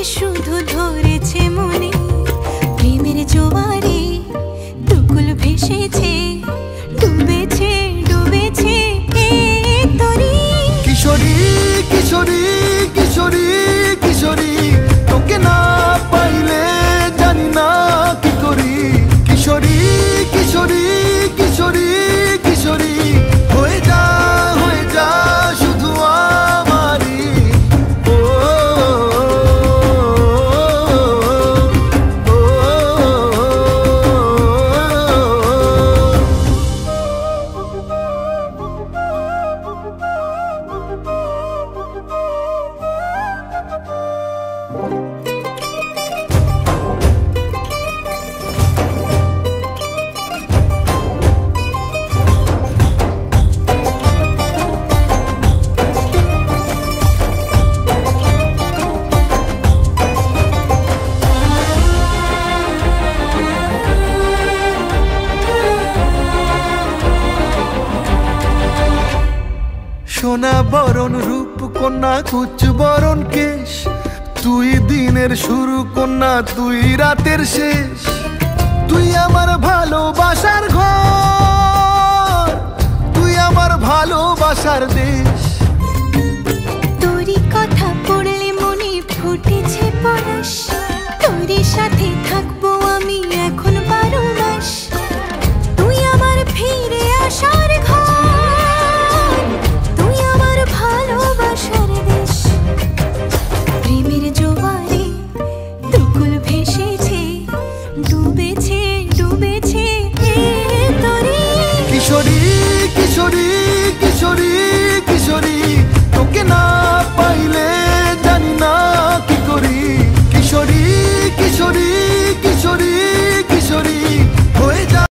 শুধু ধরেছে মনে প্রেমের জোয়ারে দুকুল ভেসেছে ডুবেছে ডুবেছে তরি কিশোরী কিশোরী কিশোরী কিশোরী তোকে না পাইলে জানি না কি করি কিশোরী কিশোরী কিশোরী কিশোরী হয়ে যা শুধু আমারই ও সোনা বরণ রূপ কন্যা কুচ বরণ কেশ তুই দিনের শুরু কন্যা তুই রাতের শেষ তুই আমার ভালোবাসার ঘর তুই আমার ভালোবাসার দেশ তোরই কথা পড়লে মনে ফুটেছে পরশ